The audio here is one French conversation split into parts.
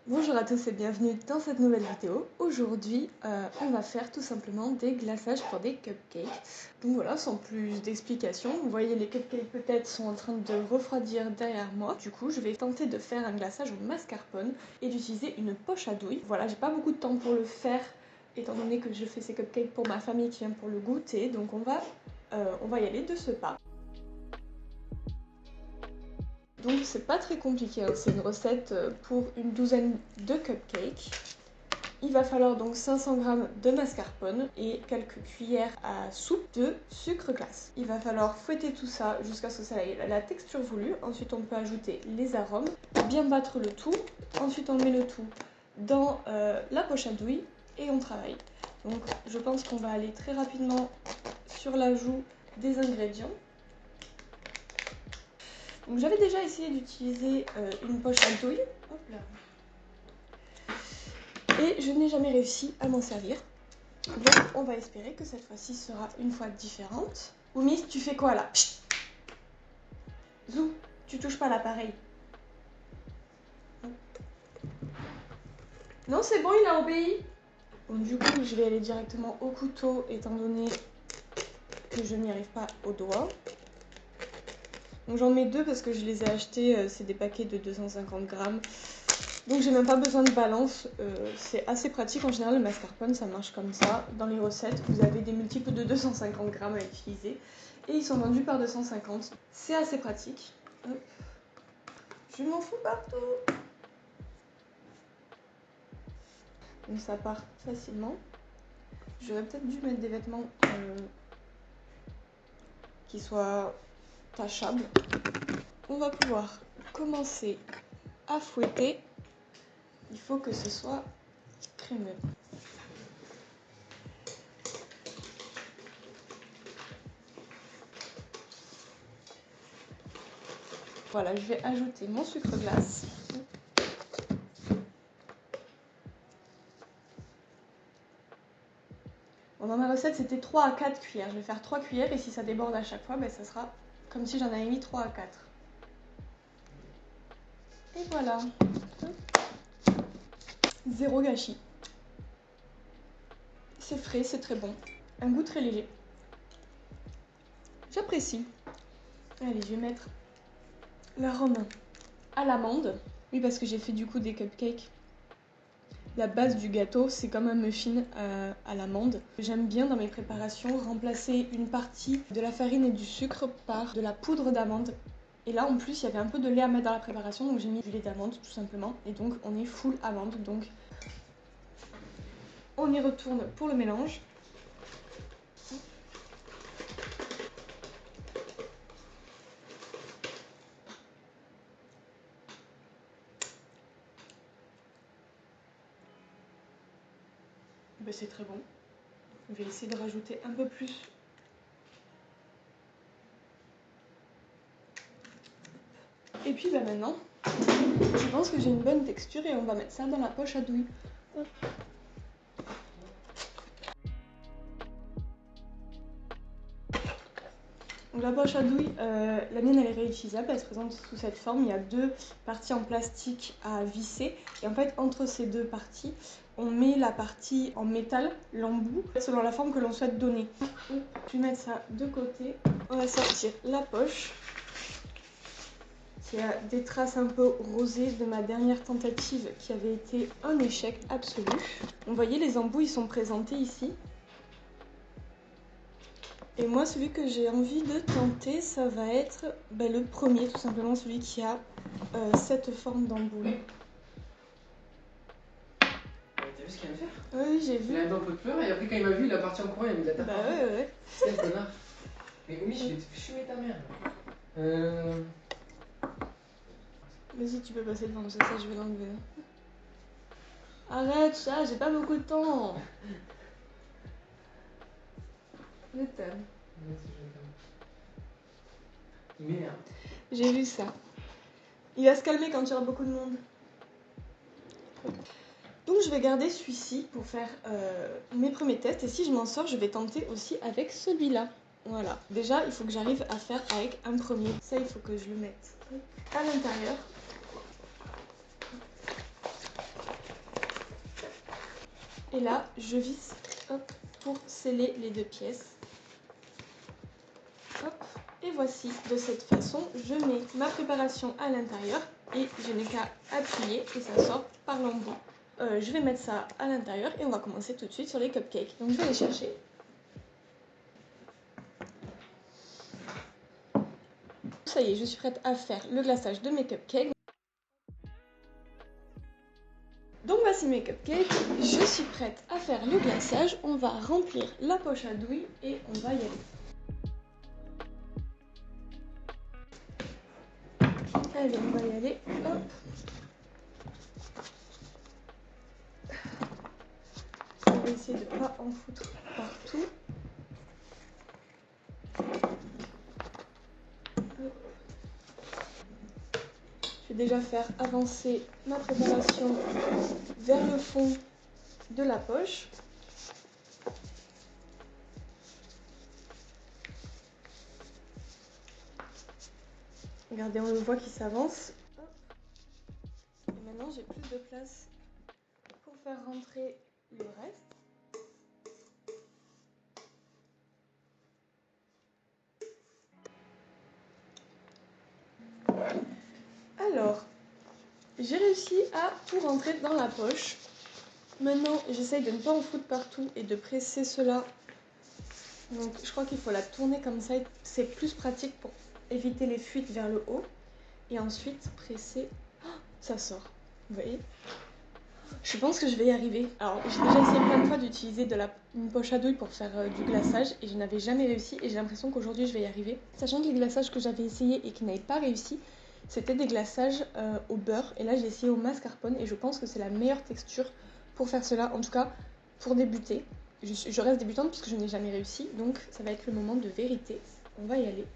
Bonjour à tous et bienvenue dans cette nouvelle vidéo. Aujourd'hui, on va faire tout simplement des glaçages pour des cupcakes. Donc voilà, sans plus d'explications, vous voyez les cupcakes peut-être sont en train de refroidir derrière moi. Du coup, je vais tenter de faire un glaçage au mascarpone et d'utiliser une poche à douille. Voilà, j'ai pas beaucoup de temps pour le faire étant donné que je fais ces cupcakes pour ma famille qui vient pour le goûter. Donc on va y aller de ce pas. Donc c'est pas très compliqué, hein. C'est une recette pour une douzaine de cupcakes. Il va falloir donc 500 g de mascarpone et quelques cuillères à soupe de sucre glace. Il va falloir fouetter tout ça jusqu'à ce que ça ait la texture voulue. Ensuite on peut ajouter les arômes, bien battre le tout. Ensuite on met le tout dans la poche à douille et on travaille. Donc je pense qu'on va aller très rapidement sur l'ajout des ingrédients. Donc j'avais déjà essayé d'utiliser une poche à douille. Hop là. Et je n'ai jamais réussi à m'en servir. Donc on va espérer que cette fois-ci sera une fois différente. Oumis, tu fais quoi là? Psst. Zou, tu touches pas l'appareil. Non, c'est bon, il a obéi. Bon, du coup, je vais aller directement au couteau étant donné que je n'y arrive pas au doigt. Donc j'en mets deux parce que je les ai achetés, c'est des paquets de 250 grammes. Donc j'ai même pas besoin de balance, c'est assez pratique. En général le mascarpone ça marche comme ça. Dans les recettes vous avez des multiples de 250 grammes à utiliser. Et ils sont vendus par 250. C'est assez pratique. Hop. Je m'en fous partout. Donc ça part facilement. J'aurais peut-être dû mettre des vêtements qui soient tachables. On va pouvoir commencer à fouetter. Il faut que ce soit crémeux. Voilà, je vais ajouter mon sucre glace. Bon, dans ma recette, c'était 3 à 4 cuillères. Je vais faire 3 cuillères et si ça déborde à chaque fois, ben, ça sera comme si j'en avais mis 3 à 4. Et voilà. Zéro gâchis. C'est frais, c'est très bon. Un goût très léger. J'apprécie. Allez, je vais mettre l'arôme à l'amande. Oui, parce que j'ai fait du coup des cupcakes. La base du gâteau, c'est comme un muffin à l'amande. J'aime bien dans mes préparations remplacer une partie de la farine et du sucre par de la poudre d'amande. Et là en plus il y avait un peu de lait à mettre dans la préparation, donc j'ai mis du lait d'amande tout simplement. Et donc on est full amande, donc on y retourne pour le mélange. Ben, c'est très bon. Je vais essayer de rajouter un peu plus. Et puis ben, maintenant, je pense que j'ai une bonne texture et on va mettre ça dans la poche à douille. Hop. Donc la poche à douille, la mienne elle est réutilisable, elle se présente sous cette forme. Il y a deux parties en plastique à visser et en fait entre ces deux parties on met la partie en métal, l'embout, selon la forme que l'on souhaite donner. Je vais mettre ça de côté, on va sortir la poche qui a des traces un peu rosées de ma dernière tentative qui avait été un échec absolu. Vous voyez les embouts ils sont présentés ici. Et moi, celui que j'ai envie de tenter, ça va être le premier, tout simplement, celui qui a cette forme d'embout. T'as vu ce qu'il vient de faire? Oui, j'ai vu. Il a mis un peu de peur et après, quand il m'a vu, il est parti en courant et il a mis de la tape. Bah ouais. C'est le connard. Mais oui, je vais te fumer ta mère. Vas-y, tu peux passer devant, ça, je vais l'enlever. Arrête, ça, j'ai pas beaucoup de temps. Je t'aime. Il m'énerve. J'ai vu ça. Il va se calmer quand il y aura beaucoup de monde. Donc je vais garder celui-ci pour faire mes premiers tests et si je m'en sors, je vais tenter aussi avec celui-là. Voilà. Déjà, il faut que j'arrive à faire avec un premier. Ça, il faut que je le mette à l'intérieur. Et là, je visse hop, pour sceller les 2 pièces. Hop. Et voici, de cette façon, je mets ma préparation à l'intérieur et je n'ai qu'à appuyer et ça sort par l'embout. Je vais mettre ça à l'intérieur et on va commencer tout de suite sur les cupcakes. Donc je vais les chercher. Ça y est, je suis prête à faire le glaçage de mes cupcakes. Donc voici mes cupcakes, je suis prête à faire le glaçage. On va remplir la poche à douille et on va y aller. Allez, on va y aller. Hop. On va essayer de ne pas en foutre partout. Je vais déjà faire avancer ma préparation vers le fond de la poche. Regardez, on le voit qui s'avance. Et maintenant, j'ai plus de place pour faire rentrer le reste. Alors, j'ai réussi à tout rentrer dans la poche. Maintenant, j'essaye de ne pas en foutre partout et de presser cela. Donc, je crois qu'il faut la tourner comme ça. C'est plus pratique pour éviter les fuites vers le haut. Et ensuite, presser. Oh, ça sort. Vous voyez? Je pense que je vais y arriver. Alors, j'ai déjà essayé plein de fois d'utiliser une poche à douille pour faire du glaçage et je n'avais jamais réussi et j'ai l'impression qu'aujourd'hui je vais y arriver. Sachant que les glaçages que j'avais essayé et qui n'avaient pas réussi, c'était des glaçages au beurre et là j'ai essayé au mascarpone et je pense que c'est la meilleure texture pour faire cela, en tout cas pour débuter. Je reste débutante puisque je n'ai jamais réussi, donc ça va être le moment de vérité. On va y aller.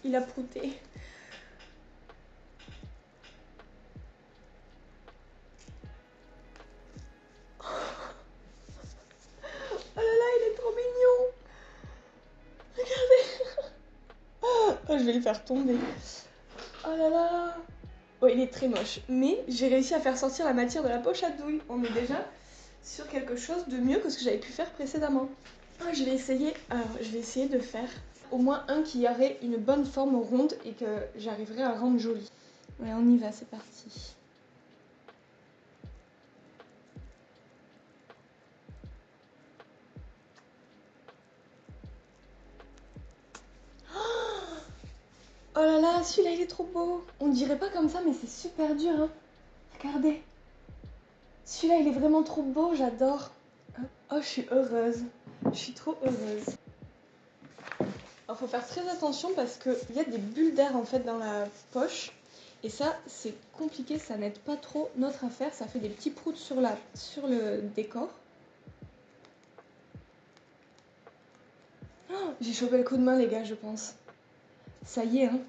Il a prouté. Oh là là, il est trop mignon. Regardez. Oh, je vais le faire tomber. Oh là là. Oh, il est très moche. Mais j'ai réussi à faire sortir la matière de la poche à douille. On est déjà sur quelque chose de mieux que ce que j'avais pu faire précédemment. Oh, je vais essayer de faire au moins un qui aurait une bonne forme ronde et que j'arriverai à rendre joli. Ouais, on y va, c'est parti. Oh là là, celui-là il est trop beau. On dirait pas comme ça, mais c'est super dur, hein. Regardez. Celui-là il est vraiment trop beau, j'adore. Oh, je suis heureuse. Je suis trop heureuse. Alors, faut faire très attention parce qu'il y a des bulles d'air en fait dans la poche. Et ça, c'est compliqué, ça n'aide pas trop notre affaire. Ça fait des petits proutes sur le décor. Oh, j'ai chopé le coup de main, les gars, je pense. Ça y est, hein.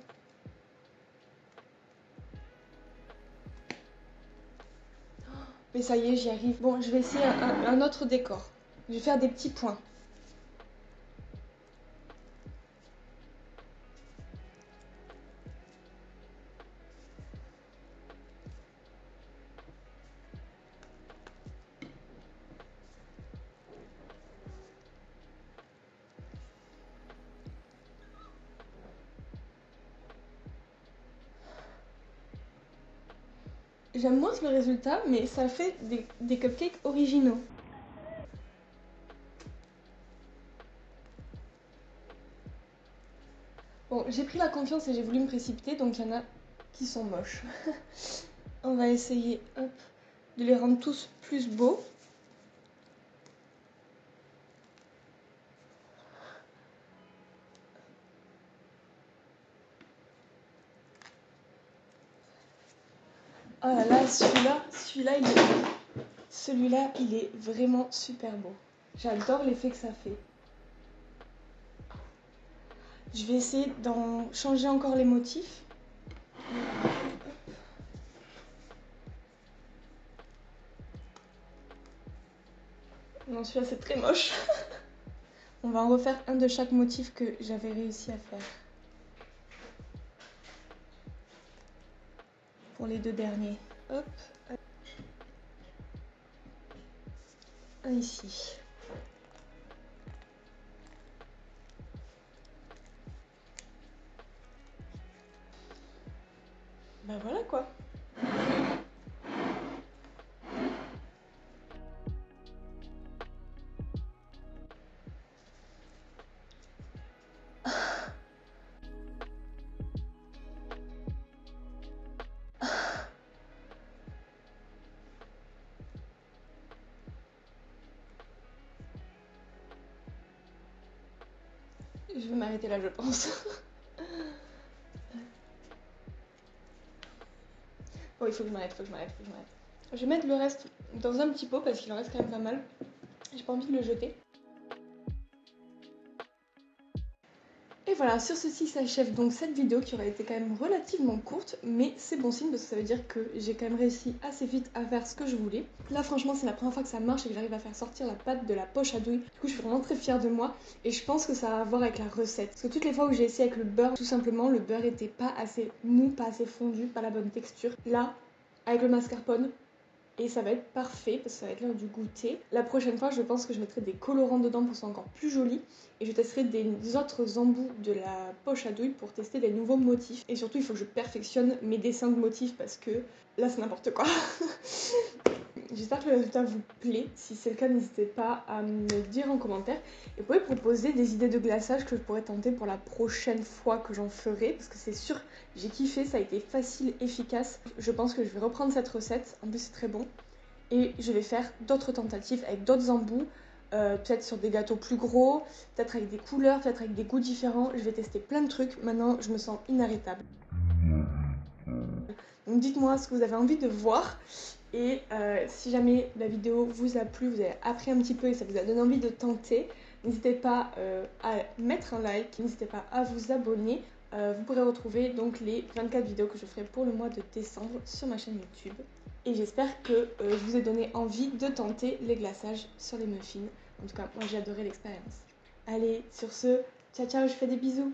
Mais ça y est, j'y arrive. Bon, je vais essayer un autre décor. Je vais faire des petits points. J'aime moins le résultat, mais ça fait des cupcakes originaux. Bon, j'ai pris la confiance et j'ai voulu me précipiter, donc il y en a qui sont moches. On va essayer, hop, de les rendre tous plus beaux. Oh là là, celui-là, il est vraiment super beau. J'adore l'effet que ça fait. Je vais essayer d'en changer encore les motifs. Non, celui-là, c'est très moche. On va en refaire un de chaque motif que j'avais réussi à faire. pour les deux derniers. Hop. Un ici. Bah voilà quoi. Je vais m'arrêter là, je pense. Oh, il faut que je m'arrête, Je vais mettre le reste dans un petit pot parce qu'il en reste quand même pas mal. J'ai pas envie de le jeter. Et voilà, sur ceci s'achève donc cette vidéo qui aurait été quand même relativement courte, mais c'est bon signe parce que ça veut dire que j'ai quand même réussi assez vite à faire ce que je voulais. Là franchement c'est la première fois que ça marche et que j'arrive à faire sortir la pâte de la poche à douille. Du coup je suis vraiment très fière de moi et je pense que ça a à voir avec la recette. Parce que toutes les fois où j'ai essayé avec le beurre, tout simplement le beurre était pas assez mou, pas assez fondu, pas la bonne texture. Là, avec le mascarpone, et ça va être parfait parce que ça va être l'heure du goûter. La prochaine fois, je pense que je mettrai des colorants dedans pour que ce soit encore plus joli. Et je testerai des autres embouts de la poche à douille pour tester des nouveaux motifs. Et surtout, il faut que je perfectionne mes dessins de motifs parce que là, c'est n'importe quoi. J'espère que le résultat vous plaît. Si c'est le cas, n'hésitez pas à me dire en commentaire. Et vous pouvez proposer des idées de glaçage que je pourrais tenter pour la prochaine fois que j'en ferai. Parce que c'est sûr, j'ai kiffé, ça a été facile, efficace. Je pense que je vais reprendre cette recette. En plus, c'est très bon. Et je vais faire d'autres tentatives avec d'autres embouts. Peut-être sur des gâteaux plus gros, peut-être avec des couleurs, peut-être avec des goûts différents. Je vais tester plein de trucs. Maintenant, je me sens inarrêtable. Donc dites-moi ce que vous avez envie de voir. Et si jamais la vidéo vous a plu, vous avez appris un petit peu et ça vous a donné envie de tenter, n'hésitez pas à mettre un like, n'hésitez pas à vous abonner. Vous pourrez retrouver donc les 24 vidéos que je ferai pour le mois de décembre sur ma chaîne YouTube. Et j'espère que je vous ai donné envie de tenter les glaçages sur les muffins. En tout cas, moi j'ai adoré l'expérience. Allez, sur ce, ciao ciao, je fais des bisous.